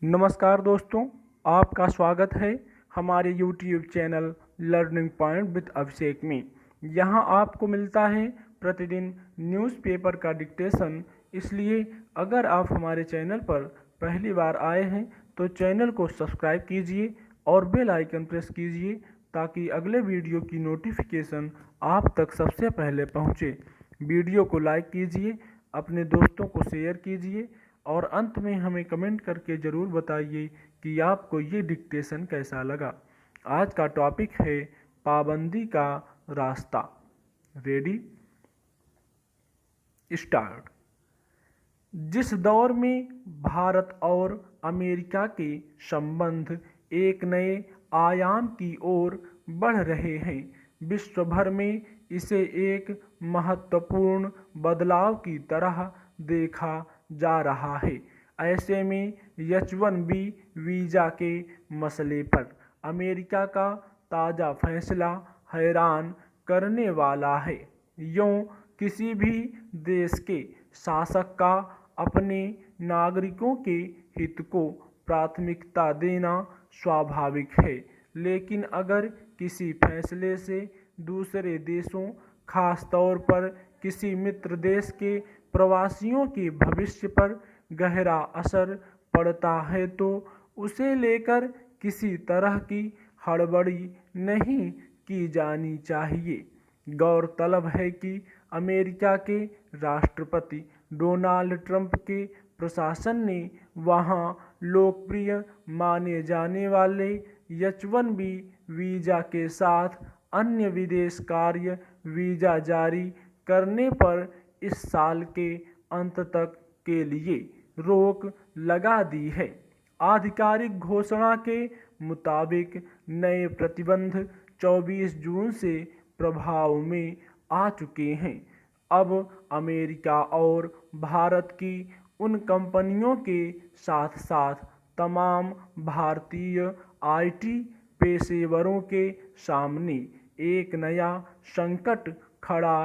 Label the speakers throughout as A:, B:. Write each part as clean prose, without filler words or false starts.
A: नमस्कार दोस्तों, आपका स्वागत है हमारे YouTube channel learning point with Abhishek में। यहाँ आपको मिलता है प्रतिदिन न्यूज़पेपर का डिक्टेशन। इसलिए अगर आप हमारे चैनल पर पहली बार आए हैं तो चैनल को सब्सक्राइब कीजिए और बेल आइकन प्रेस कीजिए ताकि अगले वीडियो की नोटिफिकेशन आप तक सबसे पहले पहुँचे। वीडियो को लाइक कीजिए, अपने दोस्तों को शेयर कीजिए और अंत में हमें कमेंट करके ज़रूर बताइए कि आपको ये डिक्टेशन कैसा लगा। आज का टॉपिक है पाबंदी का रास्ता। Ready, start. जिस दौर में भारत और अमेरिका के संबंध एक नए आयाम की ओर बढ़ रहे हैं, विश्व भर में इसे एक महत्वपूर्ण बदलाव की तरह देखा जा रहा है। ऐसे में H-1B वीज़ा के मसले पर अमेरिका का ताज़ा फैसला हैरान करने वाला है। यूँ किसी भी देश के शासक का अपने नागरिकों के हित को प्राथमिकता देना स्वाभाविक है, लेकिन अगर किसी फैसले से दूसरे देशों, खास तौर पर किसी मित्र देश के प्रवासियों के भविष्य पर गहरा असर पड़ता है तो उसे लेकर किसी तरह की हड़बड़ी नहीं की जानी चाहिए। गौरतलब है कि अमेरिका के राष्ट्रपति डोनाल्ड ट्रंप के प्रशासन ने वहां लोकप्रिय माने जाने वाले H-1B वीज़ा के साथ अन्य विदेश कार्य वीज़ा जारी करने पर इस साल के अंत तक के लिए रोक लगा दी है। आधिकारिक घोषणा के मुताबिक नए प्रतिबंध 24 जून से प्रभाव में आ चुके हैं। अब अमेरिका और भारत की उन कंपनियों के साथ साथ तमाम भारतीय IT पेशेवरों के सामने एक नया संकट खड़ा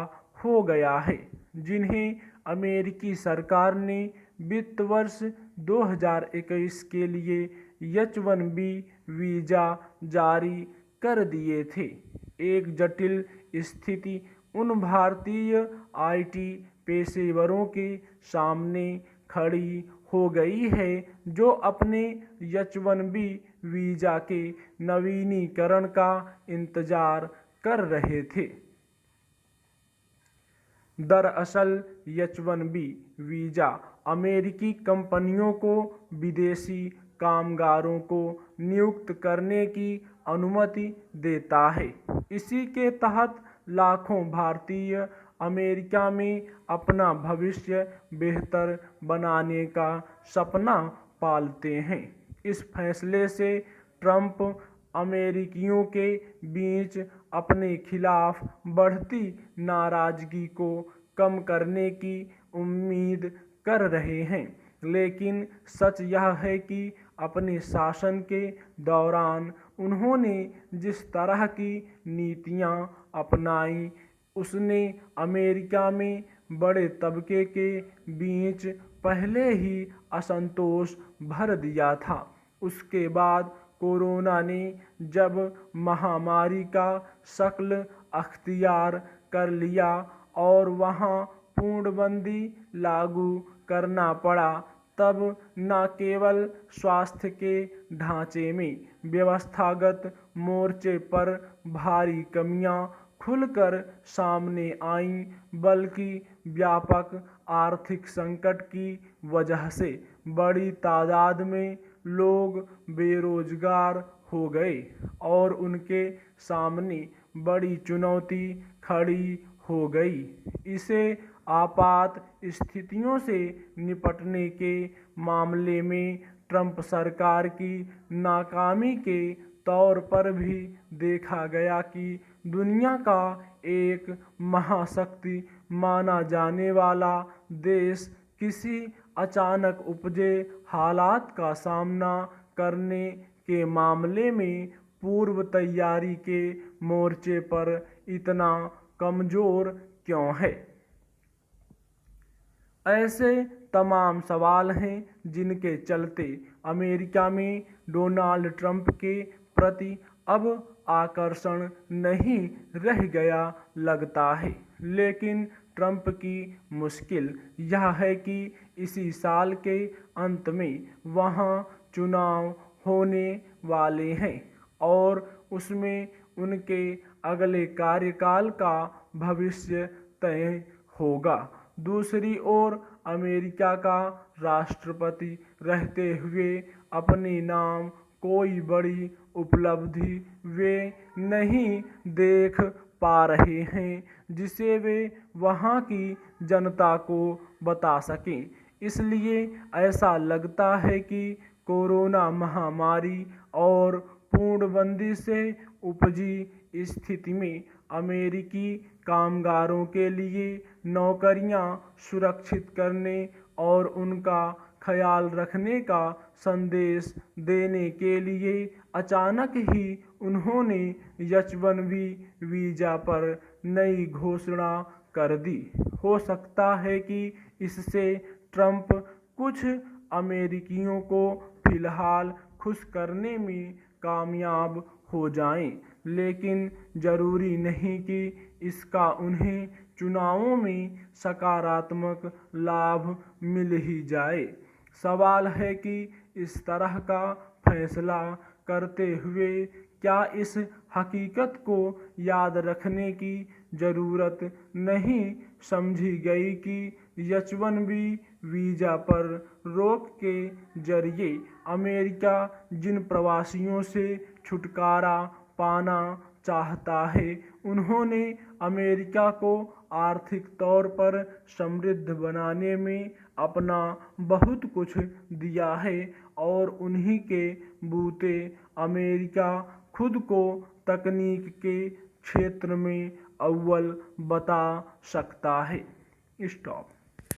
A: हो गया है, जिन्हें अमेरिकी सरकार ने वित्त वर्ष 2021 के लिए H-1B वीज़ा जारी कर दिए थे। एक जटिल स्थिति उन भारतीय IT पेशेवरों के सामने खड़ी हो गई है जो अपने H-1B वीज़ा के नवीनीकरण का इंतजार कर रहे थे। दरअसल H-1B वीज़ा अमेरिकी कंपनियों को विदेशी कामगारों को नियुक्त करने की अनुमति देता है। इसी के तहत लाखों भारतीय अमेरिका में अपना भविष्य बेहतर बनाने का सपना पालते हैं। इस फैसले से ट्रंप अमेरिकियों के बीच अपने खिलाफ बढ़ती नाराजगी को कम करने की उम्मीद कर रहे हैं, लेकिन सच यह है कि अपने शासन के दौरान उन्होंने जिस तरह की नीतियां अपनाई, उसने अमेरिका में बड़े तबके के बीच पहले ही असंतोष भर दिया था। उसके बाद कोरोना ने जब महामारी का शक्ल अख्तियार कर लिया और वहां पूर्णबंदी लागू करना पड़ा, तब न केवल स्वास्थ्य के ढांचे में व्यवस्थागत मोर्चे पर भारी कमियां खुलकर सामने आईं, बल्कि व्यापक आर्थिक संकट की वजह से बड़ी तादाद में लोग बेरोजगार हो गए और उनके सामने बड़ी चुनौती खड़ी हो गई। इसे आपात स्थितियों से निपटने के मामले में ट्रंप सरकार की नाकामी के तौर पर भी देखा गया कि दुनिया का एक महाशक्ति माना जाने वाला देश किसी अचानक उपजे हालात का सामना करने के मामले में पूर्व तैयारी के मोर्चे पर इतना कमज़ोर क्यों है। ऐसे तमाम सवाल हैं जिनके चलते अमेरिका में डोनाल्ड ट्रंप के प्रति अब आकर्षण नहीं रह गया लगता है। लेकिन ट्रंप की मुश्किल यह है कि इसी साल के अंत में वहाँ चुनाव होने वाले हैं और उसमें उनके अगले कार्यकाल का भविष्य तय होगा। दूसरी ओर अमेरिका का राष्ट्रपति रहते हुए अपने नाम कोई बड़ी उपलब्धि वे नहीं देख पा रहे हैं जिसे वे वहाँ की जनता को बता सकें। इसलिए ऐसा लगता है कि कोरोना महामारी और पूर्णबंदी से उपजी स्थिति में अमेरिकी कामगारों के लिए नौकरियां सुरक्षित करने और उनका ख्याल रखने का संदेश देने के लिए अचानक ही उन्होंने H-1B वीज़ा पर नई घोषणा कर दी। हो सकता है कि इससे ट्रंप कुछ अमेरिकियों को फिलहाल खुश करने में कामयाब हो जाएं, लेकिन जरूरी नहीं कि इसका उन्हें चुनावों में सकारात्मक लाभ मिल ही जाए। सवाल है कि इस तरह का फैसला करते हुए क्या इस हकीकत को याद रखने की ज़रूरत नहीं समझी गई कि H-1B वीज़ा पर रोक के जरिए अमेरिका जिन प्रवासियों से छुटकारा पाना चाहता है उन्होंने अमेरिका को आर्थिक तौर पर समृद्ध बनाने में अपना बहुत कुछ दिया है और उन्हीं के बूते अमेरिका खुद को तकनीक के क्षेत्र में अव्वल बता सकता है। स्टॉप।